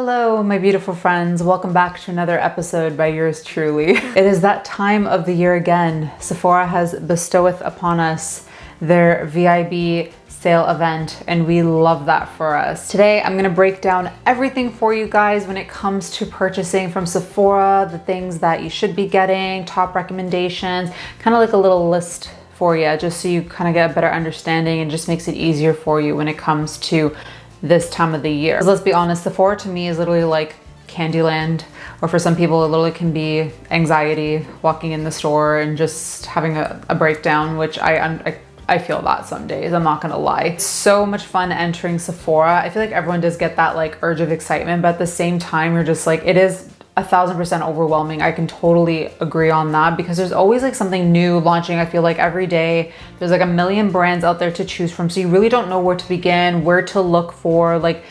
Hello, my beautiful friends. Welcome back to another episode by yours truly. It is that time of the year again. Sephora has bestoweth upon us their VIB sale event, and we love that for us. Today, I'm gonna break down everything for you guys when it comes to purchasing from Sephora, the things that you should be getting, top recommendations, kind of like a little list for you, just so you kind of get a better understanding and just makes it easier for you when it comes to this time of the year. 'Cause let's be honest, Sephora to me is literally like Candyland, or for some people it literally can be anxiety walking in the store and just having a breakdown, which I feel that some days, I'm not gonna lie. It's so much fun entering Sephora. I feel like everyone does get that like urge of excitement, but at the same time you're just like, it is 1000% overwhelming. I can totally agree on that because there's always like something new launching. I feel like every day there's like a million brands out there to choose from. So you really don't know where to begin, where to look for. Like,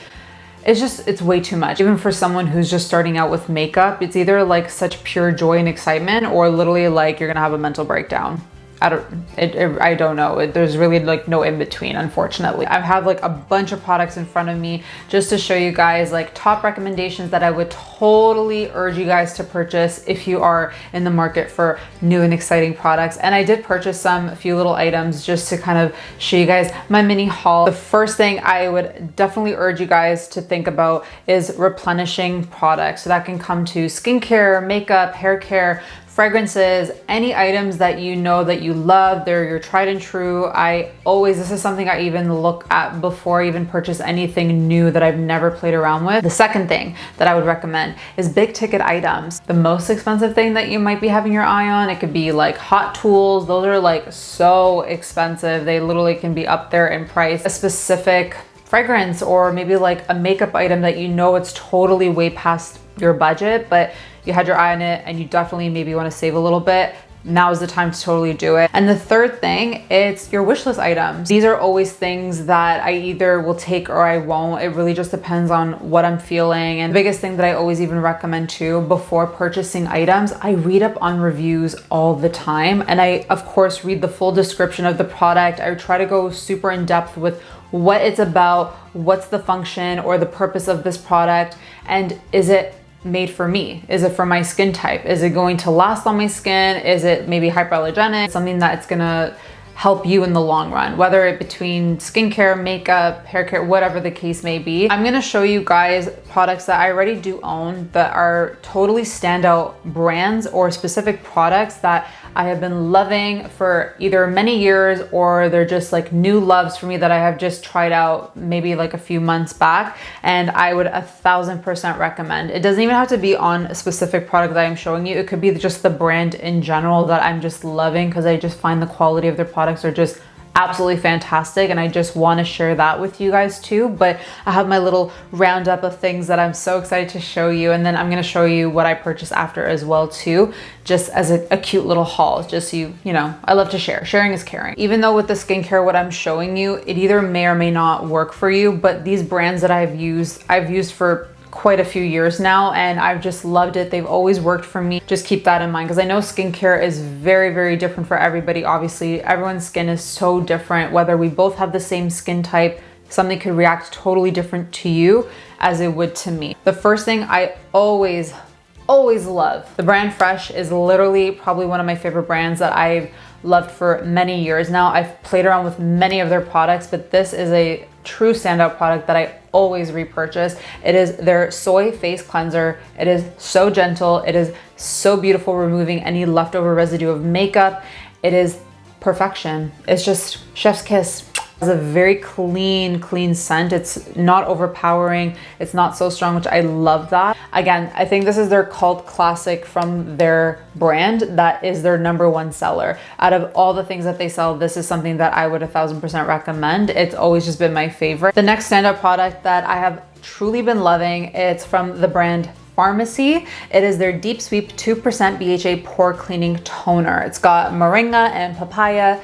it's way too much. Even for someone who's just starting out with makeup, it's either like such pure joy and excitement or literally like you're gonna have a mental breakdown. I don't know. There's really like no in between, unfortunately. I have like a bunch of products in front of me just to show you guys like top recommendations that I would totally urge you guys to purchase if you are in the market for new and exciting products. And I did purchase a few little items just to kind of show you guys my mini haul. The first thing I would definitely urge you guys to think about is replenishing products. So that can come to skincare, makeup, hair care, fragrances, any items that you know that you love, they're your tried and true. This is something I even look at before I even purchase anything new that I've never played around with. The second thing that I would recommend is big ticket items. The most expensive thing that you might be having your eye on, it could be like hot tools. Those are like so expensive. They literally can be up there in price. A specific fragrance or maybe like a makeup item that you know it's totally way past your budget, but you had your eye on it and you definitely maybe want to save a little bit. Now is the time to totally do it. And the third thing, it's your wish list items. These are always things that I either will take or I won't. It really just depends on what I'm feeling. And the biggest thing that I always even recommend too, before purchasing items, I read up on reviews all the time. And I, of course, read the full description of the product. I try to go super in depth with what it's about, what's the function or the purpose of this product, and is it made for me? Is it for my skin type? Is it going to last on my skin? Is it maybe hyperallergenic? Something that's gonna help you in the long run, whether it between skincare, makeup, hair care, whatever the case may be. I'm gonna show you guys products that I already do own that are totally standout brands or specific products that I have been loving for either many years or they're just like new loves for me that I have just tried out maybe like a few months back, and I would 1000% recommend. It doesn't even have to be on a specific product that I'm showing you. It could be just the brand in general that I'm just loving because I just find the quality of their products are just absolutely fantastic, and I just want to share that with you guys too. But I have my little roundup of things that I'm so excited to show you, and then I'm going to show you what I purchased after as well too, just as a cute little haul, just so you know, I love to share. Sharing is caring. Even though with the skincare, what I'm showing you, it either may or may not work for you, but these brands that I've used for quite a few years now, and I've just loved it. They've always worked for me. Just keep that in mind because I know skincare is very, very different for everybody. Obviously, everyone's skin is so different. Whether we both have the same skin type, something could react totally different to you as it would to me. The first thing I always love, the brand Fresh is literally probably one of my favorite brands that I've loved for many years now. I've played around with many of their products, but this is a true standout product that I always repurchase. It is their Soy Face Cleanser. It is so gentle. It is so beautiful, removing any leftover residue of makeup. It is perfection. It's just chef's kiss. It's a very clean scent. It's not overpowering. It's not so strong, which I love that. Again, I think this is their cult classic from their brand. That is their #1 seller. Out of all the things that they sell, this is something that I would 1000% recommend. It's always just been my favorite. The next standout product that I have truly been loving, it's from the brand Farmacy. It is their Deep Sweep 2% BHA Pore Cleaning Toner. It's got moringa and papaya.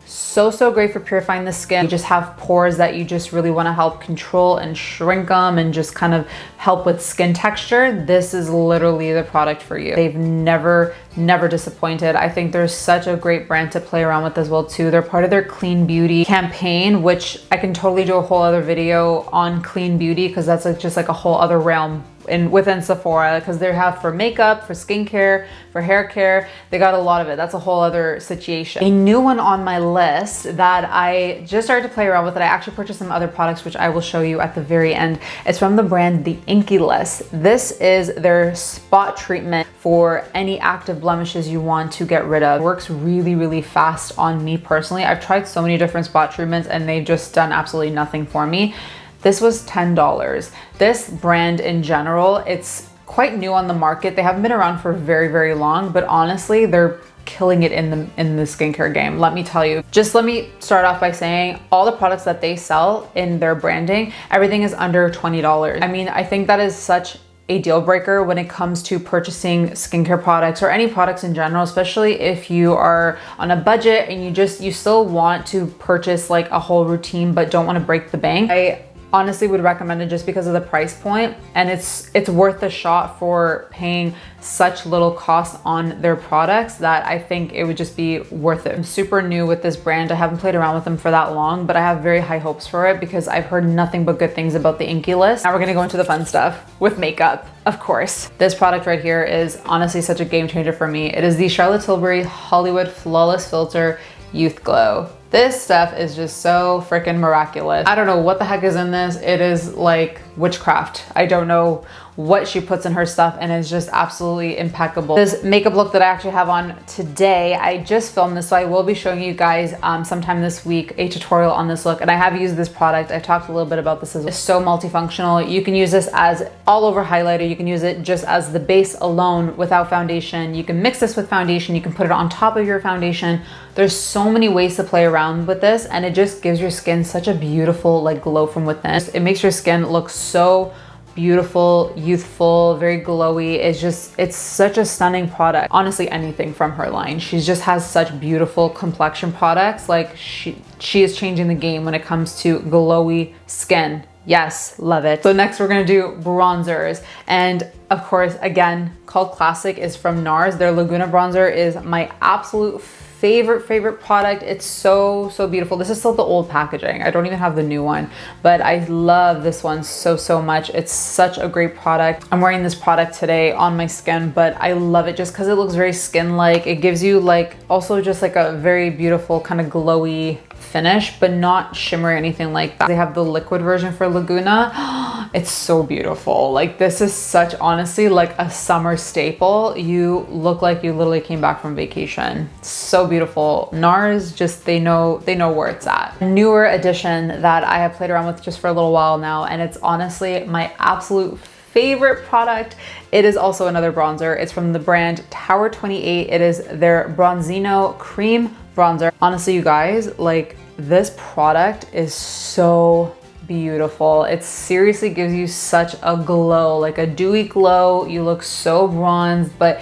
So great for purifying the skin. You just have pores that you just really want to help control and shrink them and just kind of help with skin texture. This is literally the product for you. They've never disappointed. I think they're such a great brand to play around with as well too. They're part of their clean beauty campaign, which I can totally do a whole other video on clean beauty, because that's like just like a whole other realm within Sephora, because they have for makeup, for skincare, for hair care. They got a lot of it. That's a whole other situation. A new one on my list that I just started to play around with, that I actually purchased some other products, which I will show you at the very end. It's from the brand the Inky List. This is their spot treatment for any active blemishes you want to get rid of. It works really fast on me personally. I've tried so many different spot treatments and they've just done absolutely nothing for me. This was $10. This brand in general, it's quite new on the market. They haven't been around for very long, but honestly, they're killing it in the skincare game. Let me tell you. Just let me start off by saying all the products that they sell in their branding, everything is under $20. I mean, I think that is such a deal breaker when it comes to purchasing skincare products or any products in general, especially if you are on a budget and you still want to purchase like a whole routine but don't want to break the bank. I honestly would recommend it just because of the price point, and it's worth the shot for paying such little cost on their products that I think it would just be worth it. I'm super new with this brand. I haven't played around with them for that long, but I have very high hopes for it because I've heard nothing but good things about the Inky List. Now we're gonna go into the fun stuff with makeup, of course. This product right here is honestly such a game changer for me. It is the Charlotte Tilbury Hollywood Flawless Filter Youth Glow. This stuff is just so freaking miraculous. I don't know what the heck is in this. It is like witchcraft. I don't know what she puts in her stuff, and it's just absolutely impeccable. This makeup look that I actually have on today, I just filmed this, so I will be showing you guys sometime this week a tutorial on this look, and I have used this product. I've talked a little bit about this as well. It's so multifunctional. You can use this as all over highlighter. You can use it just as the base alone without foundation. You can mix this with foundation. You can put it on top of your foundation. There's so many ways to play around with this, and it just gives your skin such a beautiful like glow from within. It makes your skin look so beautiful, youthful, very glowy. It's such a stunning product. Honestly, anything from her line. She just has such beautiful complexion products. Like she is changing the game when it comes to glowy skin. Yes, love it. So next we're gonna do bronzers. And of course, again, called Classic, is from Nars. Their Laguna bronzer is my absolute favorite product. It's so beautiful. This is still the old packaging. I don't even have the new one, but I love this one so much. It's such a great product. I'm wearing this product today on my skin, but I love it just because it looks very skin-like. It gives you like also just like a very beautiful kind of glowy finish, but not shimmery or anything like that. They have the liquid version for Laguna. It's so beautiful. Like this is such, honestly, like a summer staple. You look like you literally came back from vacation. So beautiful. Nars, just they know where it's at. A newer addition that I have played around with just for a little while now, and it's honestly my absolute favorite product. It is also another bronzer. It's from the brand Tower 28. It is their Bronzino Cream Bronzer. Honestly, you guys, like this product is so beautiful. It seriously gives you such a glow, like a dewy glow. You look so bronzed, but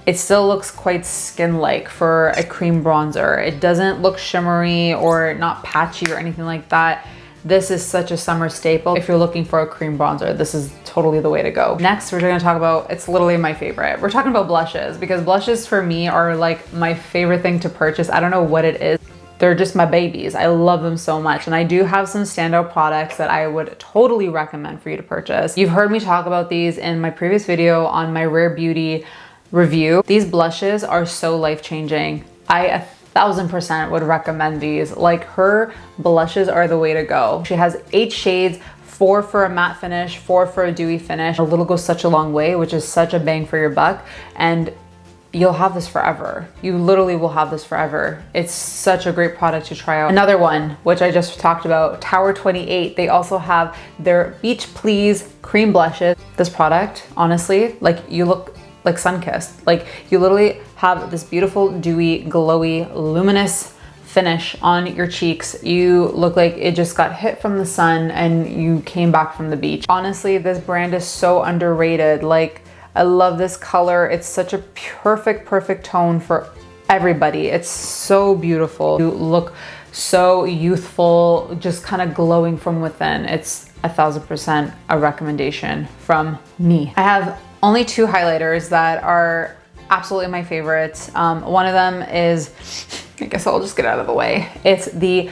it still looks quite skin-like for a cream bronzer. It doesn't look shimmery or not patchy or anything like that. This is such a summer staple. If you're looking for a cream bronzer, this is totally the way to go. Next, we're gonna talk about, it's literally my favorite. We're talking about blushes, because blushes for me are like my favorite thing to purchase. I don't know what it is. They're just my babies. I love them so much. And I do have some standout products that I would totally recommend for you to purchase. You've heard me talk about these in my previous video on my Rare Beauty review. These blushes are so life-changing. I 1000% would recommend these. Like, her blushes are the way to go. She has 8 shades, 4 for a matte finish, 4 for a dewy finish. A little goes such a long way, which is such a bang for your buck. And you'll have this forever. You literally will have this forever. It's such a great product to try out. Another one, which I just talked about, Tower 28. They also have their Beach Please cream blushes. This product, honestly, like you look like sun-kissed. Like you literally have this beautiful, dewy, glowy, luminous finish on your cheeks. You look like it just got hit from the sun and you came back from the beach. Honestly, this brand is so underrated. Like, I love this color. It's such a perfect tone for everybody. It's so beautiful. You look so youthful, just kind of glowing from within. It's 1000% a recommendation from me. I have only 2 highlighters that are absolutely my favorites. One of them is, I guess I'll just get out of the way. It's the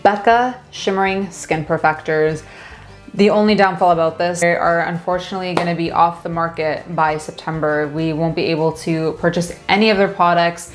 Becca Shimmering Skin Perfectors. The only downfall about this, they are unfortunately going to be off the market by September. We won't be able to purchase any of their products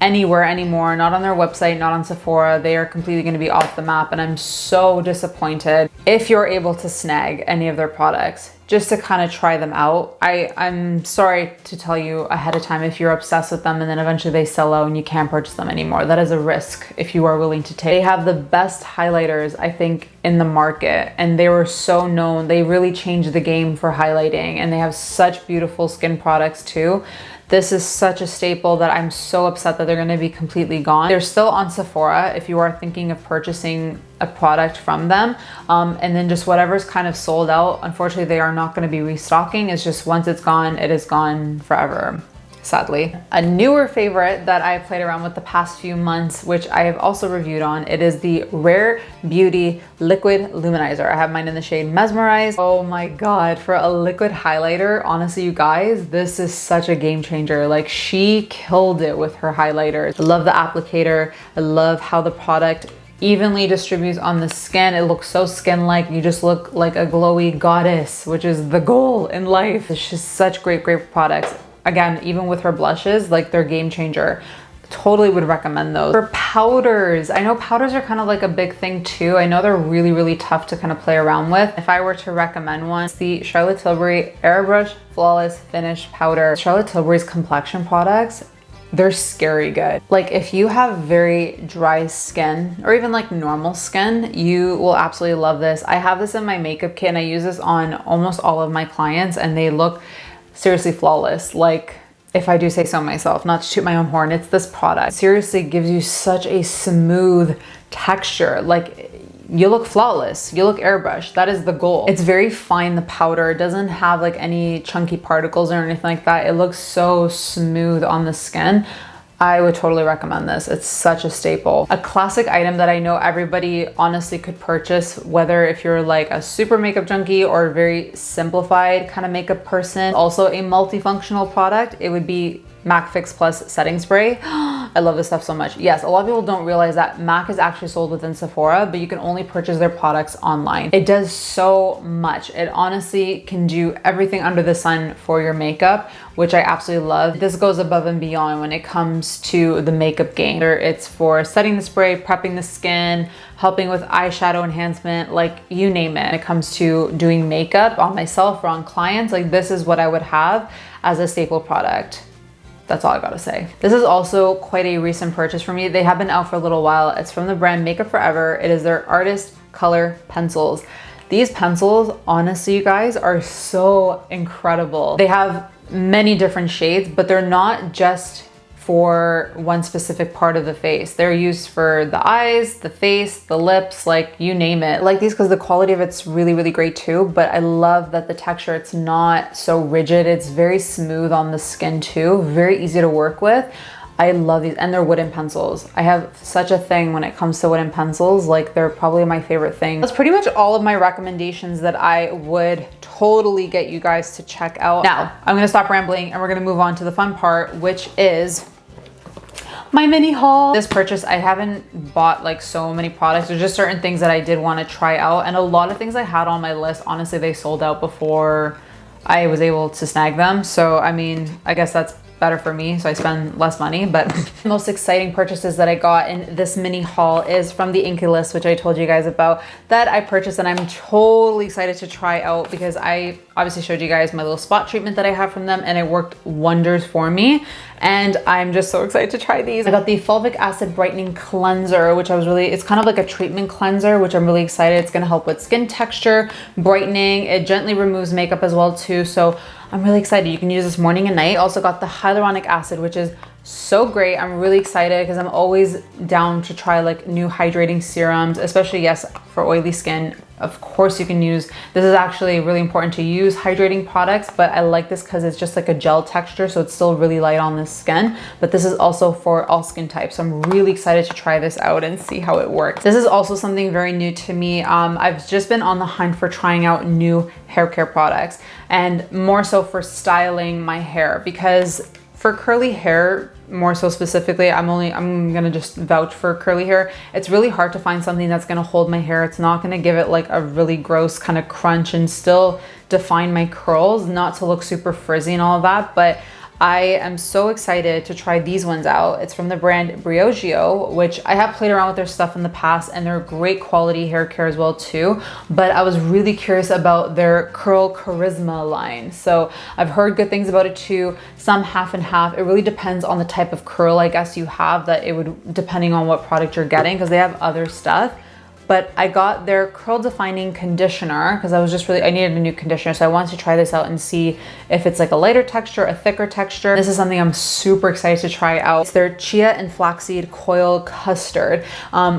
anywhere anymore, not on their website, not on Sephora. They are completely going to be off the map, and I'm so disappointed. If you're able to snag any of their products just to kind of try them out, I'm sorry to tell you ahead of time if you're obsessed with them and then eventually they sell out and you can't purchase them anymore. That is a risk if you are willing to take. They have the best highlighters, I think, in the market, and they were so known. They really changed the game for highlighting, and they have such beautiful skin products too. This is such a staple that I'm so upset that they're going to be completely gone. They're still on Sephora if you are thinking of purchasing a product from them. And then just whatever's kind of sold out, unfortunately, they are not going to be restocking. It's just once it's gone, it is gone forever, sadly. A newer favorite that I played around with the past few months, which I have also reviewed on, it is the Rare Beauty Liquid Luminizer. I have mine in the shade Mesmerize. Oh my God, for a liquid highlighter, honestly, you guys, this is such a game changer. Like, she killed it with her highlighters. I love the applicator. I love how the product evenly distributes on the skin. It looks so skin-like. You just look like a glowy goddess, which is the goal in life. It's just such great products. Again, even with her blushes, like, they're game changer. Totally would recommend those. For powders, I know powders are kind of like a big thing too. I know they're really tough to kind of play around with. If I were to recommend one, it's the Charlotte Tilbury Airbrush Flawless Finish Powder. Charlotte Tilbury's complexion products, they're scary good. Like, if you have very dry skin or even like normal skin, you will absolutely love this. I have this in my makeup kit and I use this on almost all of my clients, and they look seriously flawless. Like, if I do say so myself, not to toot my own horn, it's this product. Seriously gives you such a smooth texture. Like, you look flawless, you look airbrush. That is the goal. It's very fine, the powder. It doesn't have like any chunky particles or anything like that. It looks so smooth on the skin. I would totally recommend this. It's such a staple. A classic item that I know everybody honestly could purchase, whether if you're like a super makeup junkie or a very simplified kind of makeup person. Also a multifunctional product, it would be MAC Fix Plus setting spray. I love this stuff so much. Yes, a lot of people don't realize that MAC is actually sold within Sephora, but you can only purchase their products online. It does so much. It honestly can do everything under the sun for your makeup, which I absolutely love. This goes above and beyond when it comes to the makeup game. It's for setting the spray, prepping the skin, helping with eyeshadow enhancement, like, you name it. When it comes to doing makeup on myself or on clients, like, this is what I would have as a staple product. That's all I gotta say. This is also quite a recent purchase for me. They have been out for a little while. It's from the brand Makeup Forever. It is their Artist Color Pencils. These pencils, honestly, you guys, are so incredible. They have many different shades, but they're not just for one specific part of the face. They're used for the eyes, the face, the lips, like, you name it. I like these because the quality of it's really great too, but I love that the texture, it's not so rigid. It's very smooth on the skin too, very easy to work with. I love these, and they're wooden pencils. I have such a thing when it comes to wooden pencils. Like, they're probably my favorite thing. That's pretty much all of my recommendations that I would totally get you guys to check out. Now, I'm gonna stop rambling and we're gonna move on to the fun part, which is my mini haul. This purchase, I haven't bought like so many products. There's just certain things that I did want to try out, and a lot of things I had on my list, honestly, they sold out before I was able to snag them. So, I mean, I guess that's better for me, so I spend less money. But the most exciting purchases that I got in this mini haul is from the Inky List, which I told you guys about, that I purchased, and I'm totally excited to try out because I obviously showed you guys my little spot treatment that I have from them, and it worked wonders for me. And I'm just so excited to try these. I got the Fulvic Acid Brightening Cleanser, which it's kind of like a treatment cleanser, which I'm really excited. It's gonna help with skin texture, brightening. It gently removes makeup as well too. So I'm really excited. You can use this morning and night. I also got the Hyaluronic Acid, which is so great. I'm really excited because I'm always down to try like new hydrating serums, especially, yes, for oily skin. Of course you can use, this is actually really important to use hydrating products, but I like this because it's just like a gel texture, so it's still really light on the skin, but this is also for all skin types. So I'm really excited to try this out and see how it works. This is also something very new to me. I've just been on the hunt for trying out new hair care products, and more so for styling my hair, because for curly hair, more so specifically, I'm gonna just vouch for curly hair. It's really hard to find something that's gonna hold my hair. It's not gonna give it like a really gross kind of crunch and still define my curls, not to look super frizzy and all of that. But I am so excited to try these ones out. It's from the brand Briogeo, which I have played around with their stuff in the past, and they're great quality hair care as well too. But I was really curious about their Curl Charisma line. So I've heard good things about it too, some half and half. It really depends on the type of curl, I guess, you have, that it would, depending on what product you're getting, because they have other stuff. But I got their curl defining conditioner because I needed a new conditioner. So I wanted to try this out and see if it's like a lighter texture, a thicker texture. This is something I'm super excited to try out. It's their Chia and Flaxseed Coil Custard,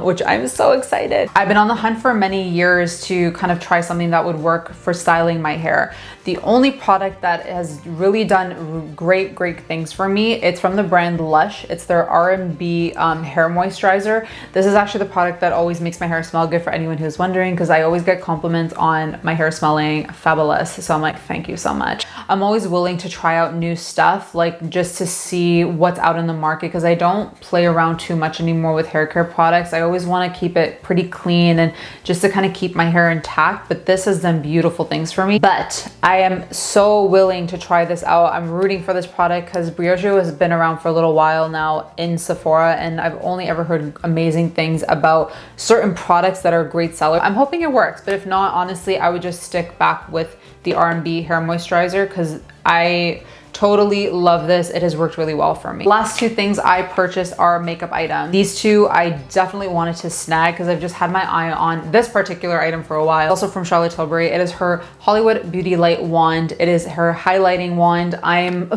which I'm so excited. I've been on the hunt for many years to kind of try something that would work for styling my hair. The only product that has really done great things for me, it's from the brand Lush. It's their R&B hair moisturizer. This is actually the product that always makes my hair smell good, for anyone who's wondering, because I always get compliments on my hair smelling fabulous. So I'm like, thank you so much. I'm always willing to try out new stuff, like just to see what's out in the market, because I don't play around too much anymore with hair care products. I always want to keep it pretty clean and just to kind of keep my hair intact, but this has done beautiful things for me. But I am so willing to try this out. I'm rooting for this product because Briogeo has been around for a little while now in Sephora, and I've only ever heard amazing things about certain products that are great sellers. I'm hoping it works, but if not, honestly, I would just stick back with the R&B hair moisturizer because I totally love this. It has worked really well for me. Last two things I purchased are makeup items. These two I definitely wanted to snag because I've just had my eye on this particular item for a while. Also from Charlotte Tilbury. It is her Hollywood Beauty Light wand. It is her highlighting wand. I'm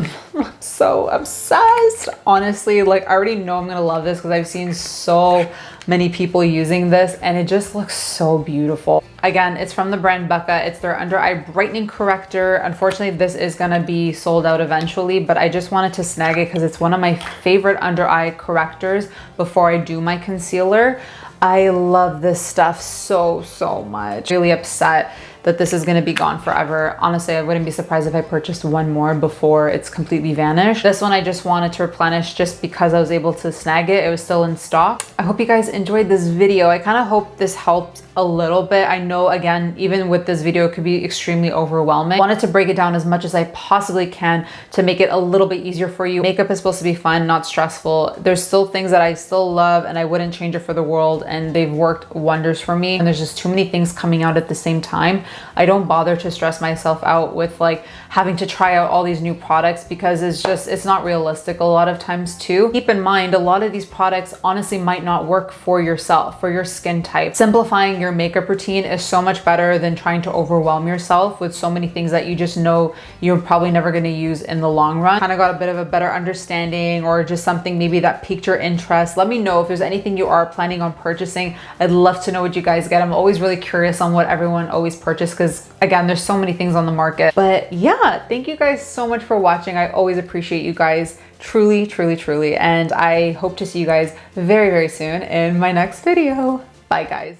so obsessed. Honestly, like I already know I'm gonna love this because I've seen so many people using this and it just looks so beautiful. Again, it's from the brand Becca. It's their under eye brightening corrector. Unfortunately, this is gonna be sold out eventually, but I just wanted to snag it because it's one of my favorite under eye correctors before I do my concealer. I love this stuff so much. Really upset that this is gonna be gone forever. Honestly, I wouldn't be surprised if I purchased one more before it's completely vanished. This one I just wanted to replenish just because I was able to snag it. It was still in stock. I hope you guys enjoyed this video. I kind of hope this helped a little bit. I know, again, even with this video, it could be extremely overwhelming. I wanted to break it down as much as I possibly can to make it a little bit easier for you. Makeup is supposed to be fun, not stressful. There's still things that I still love and I wouldn't change it for the world, and they've worked wonders for me. And there's just too many things coming out at the same time. I don't bother to stress myself out with like having to try out all these new products because it's not realistic a lot of times too. Keep in mind, a lot of these products honestly might not work for yourself, for your skin type. Simplifying your makeup routine is so much better than trying to overwhelm yourself with so many things that you just know you're probably never going to use in the long run. Kind of got a bit of a better understanding, or just something maybe that piqued your interest. Let me know if there's anything you are planning on purchasing. I'd love to know what you guys get. I'm always really curious on what everyone always purchases because again, there's so many things on the market. But yeah, thank you guys so much for watching. I always appreciate you guys truly, and I hope to see you guys very soon in my next video. Bye guys.